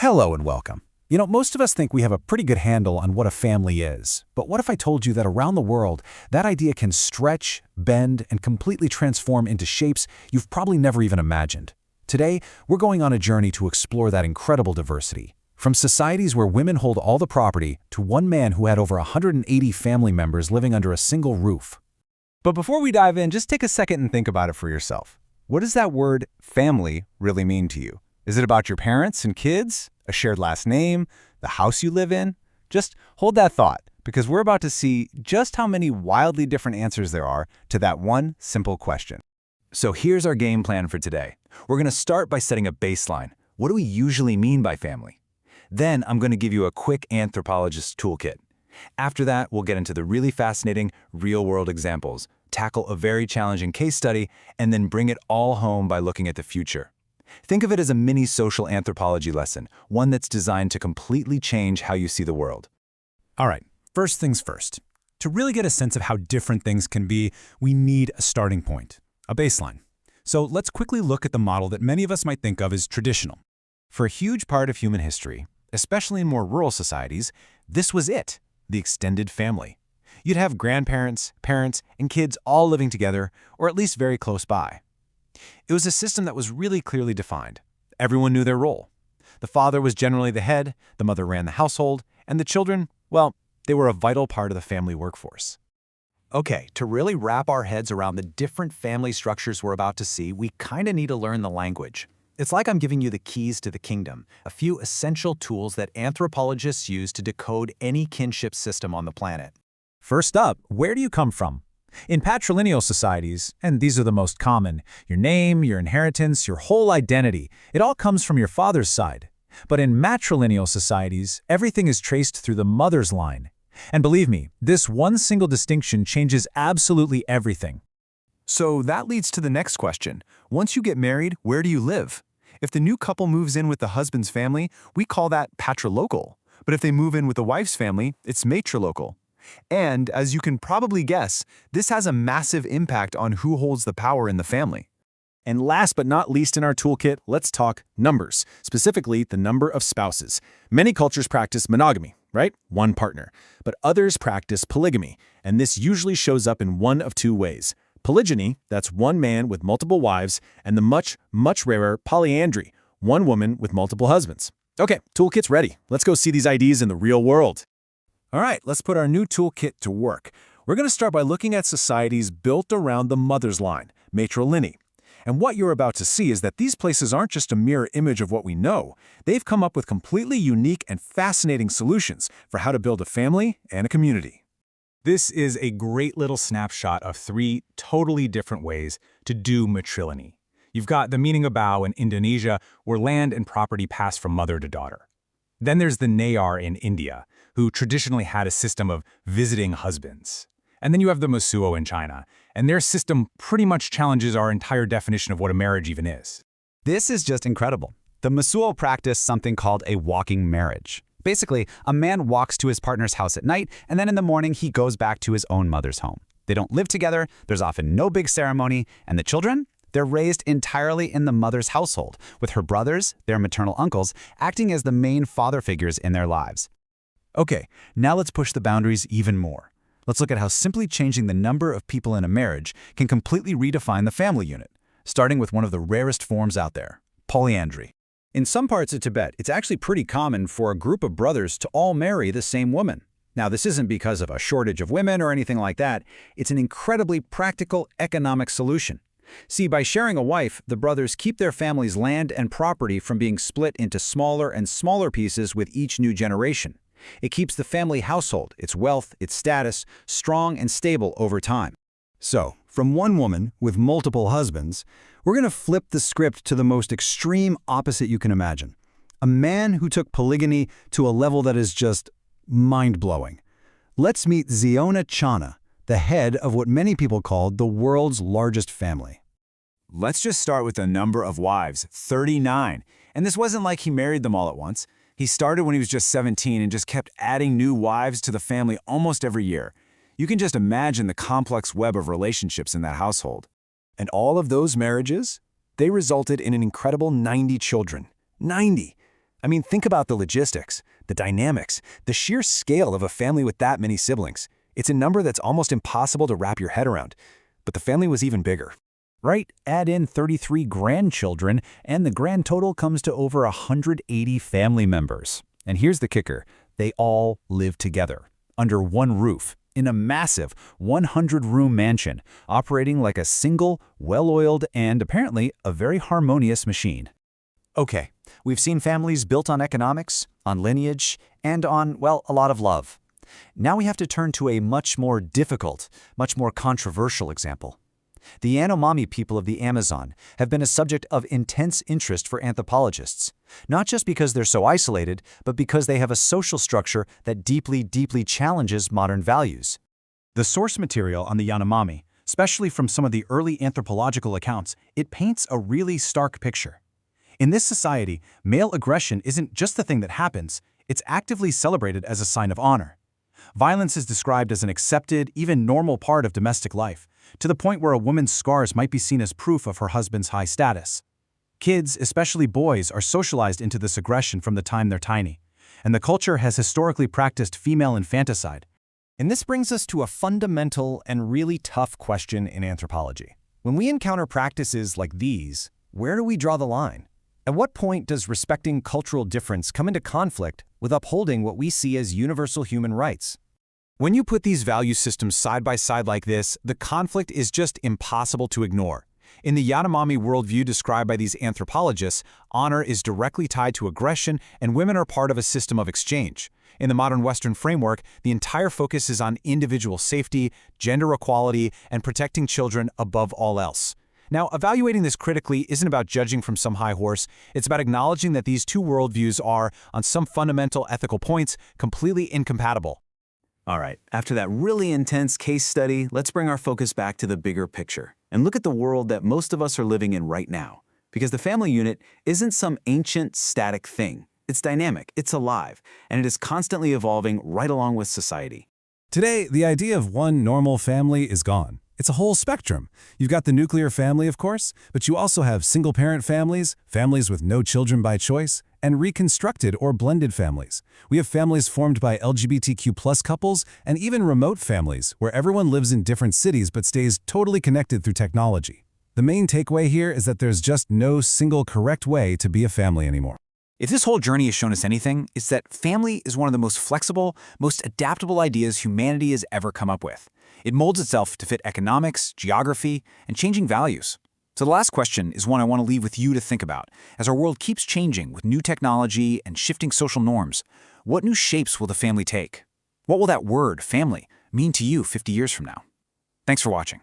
Hello and welcome. Most of us think we have a pretty good handle on what a family is. But what if I told you that around the world, that idea can stretch, bend, and completely transform into shapes you've probably never even imagined? Today, we're going on a journey to explore that incredible diversity. From societies where women hold all the property to one man who had over 180 family members living under a single roof. But before we dive in, just take a second and think about it for yourself. What does that word family really mean to you? Is it about your parents and kids, a shared last name, the house you live in? Just hold that thought, because we're about to see just how many wildly different answers there are to that one simple question. So here's our game plan for today. We're going to start by setting a baseline. What do we usually mean by family? Then I'm going to give you a quick anthropologist toolkit. After that, we'll get into the really fascinating real-world examples, tackle a very challenging case study, and then bring it all home by looking at the future. Think of it as a mini social anthropology lesson, one that's designed to completely change how you see the world. All right, first things first. To really get a sense of how different things can be, we need a starting point, a baseline. So let's quickly look at the model that many of us might think of as traditional. For a huge part of human history, especially in more rural societies, this was it, the extended family. You'd have grandparents, parents, and kids all living together, or at least very close by. It was a system that was really clearly defined. Everyone knew their role. The father was generally the head, the mother ran the household, and the children, well, they were a vital part of the family workforce. Okay, to really wrap our heads around the different family structures we're about to see, we kind of need to learn the language. It's like I'm giving you the keys to the kingdom, a few essential tools that anthropologists use to decode any kinship system on the planet. First up, where do you come from? In patrilineal societies, and these are the most common, your name, your inheritance, your whole identity, it all comes from your father's side. But in matrilineal societies, everything is traced through the mother's line. And believe me, this one single distinction changes absolutely everything. So that leads to the next question. Once you get married, where do you live? If the new couple moves in with the husband's family, we call that patrilocal. But if they move in with the wife's family, it's matrilocal. And, as you can probably guess, this has a massive impact on who holds the power in the family. And last but not least in our toolkit, let's talk numbers, specifically the number of spouses. Many cultures practice monogamy, right? One partner. But others practice polygamy, and this usually shows up in one of two ways. Polygyny, that's one man with multiple wives, and the much, much rarer polyandry, one woman with multiple husbands. Okay, toolkit's ready. Let's go see these ideas in the real world. All right, let's put our new toolkit to work. We're going to start by looking at societies built around the mother's line, matrilineal. And what you're about to see is that these places aren't just a mirror image of what we know. They've come up with completely unique and fascinating solutions for how to build a family and a community. This is a great little snapshot of three totally different ways to do matrilineal. You've got the Minangkabau in Indonesia, where land and property pass from mother to daughter. Then there's the Nayar in India, who traditionally had a system of visiting husbands. And then you have the Mosuo in China, and their system pretty much challenges our entire definition of what a marriage even is. This is just incredible. The Mosuo practice something called a walking marriage. Basically, a man walks to his partner's house at night, and then in the morning he goes back to his own mother's home. They don't live together, there's often no big ceremony, and the children? They're raised entirely in the mother's household, with her brothers, their maternal uncles, acting as the main father figures in their lives. Okay, now let's push the boundaries even more. Let's look at how simply changing the number of people in a marriage can completely redefine the family unit, starting with one of the rarest forms out there, polyandry. In some parts of Tibet, it's actually pretty common for a group of brothers to all marry the same woman. Now, this isn't because of a shortage of women or anything like that. It's an incredibly practical economic solution. See, by sharing a wife, the brothers keep their family's land and property from being split into smaller and smaller pieces with each new generation. It keeps the family household, its wealth, its status, strong and stable over time. So, from one woman with multiple husbands, we're going to flip the script to the most extreme opposite you can imagine. A man who took polygamy to a level that is just mind-blowing. Let's meet Ziona Chana, the head of what many people call the world's largest family. Let's just start with the number of wives, 39. And this wasn't like he married them all at once. He started when he was just 17 and just kept adding new wives to the family almost every year. You can just imagine the complex web of relationships in that household. And all of those marriages, they resulted in an incredible 90 children. 90! I mean, think about the logistics, the dynamics, the sheer scale of a family with that many siblings. It's a number that's almost impossible to wrap your head around. But the family was even bigger. Right? Add in 33 grandchildren, and the grand total comes to over 180 family members. And here's the kicker. They all live together, under one roof, in a massive 100-room mansion, operating like a single, well-oiled, and apparently a very harmonious machine. Okay, we've seen families built on economics, on lineage, and on, well, a lot of love. Now we have to turn to a much more difficult, much more controversial example. The Yanomami people of the Amazon have been a subject of intense interest for anthropologists, not just because they're so isolated, but because they have a social structure that deeply, deeply challenges modern values. The source material on the Yanomami, especially from some of the early anthropological accounts, it paints a really stark picture. In this society, male aggression isn't just the thing that happens, it's actively celebrated as a sign of honor. Violence is described as an accepted, even normal part of domestic life, to the point where a woman's scars might be seen as proof of her husband's high status. Kids, especially boys, are socialized into this aggression from the time they're tiny, and the culture has historically practiced female infanticide. And this brings us to a fundamental and really tough question in anthropology. When we encounter practices like these, where do we draw the line? At what point does respecting cultural difference come into conflict with upholding what we see as universal human rights? When you put these value systems side by side like this, the conflict is just impossible to ignore. In the Yanomami worldview described by these anthropologists, honor is directly tied to aggression, and women are part of a system of exchange. In the modern Western framework, the entire focus is on individual safety, gender equality, and protecting children above all else. Now, evaluating this critically isn't about judging from some high horse. It's about acknowledging that these two worldviews are, on some fundamental ethical points, completely incompatible. All right, after that really intense case study, let's bring our focus back to the bigger picture and look at the world that most of us are living in right now. Because the family unit isn't some ancient, static thing. It's dynamic, it's alive, and it is constantly evolving right along with society. Today, the idea of one normal family is gone. It's a whole spectrum. You've got the nuclear family, of course, but you also have single-parent families, families with no children by choice, and reconstructed or blended families. We have families formed by LGBTQ+ couples and even remote families where everyone lives in different cities but stays totally connected through technology. The main takeaway here is that there's just no single correct way to be a family anymore. If this whole journey has shown us anything, it's that family is one of the most flexible, most adaptable ideas humanity has ever come up with. It molds itself to fit economics, geography, and changing values. So the last question is one I want to leave with you to think about. As our world keeps changing with new technology and shifting social norms, what new shapes will the family take? What will that word, family, mean to you 50 years from now? Thanks for watching.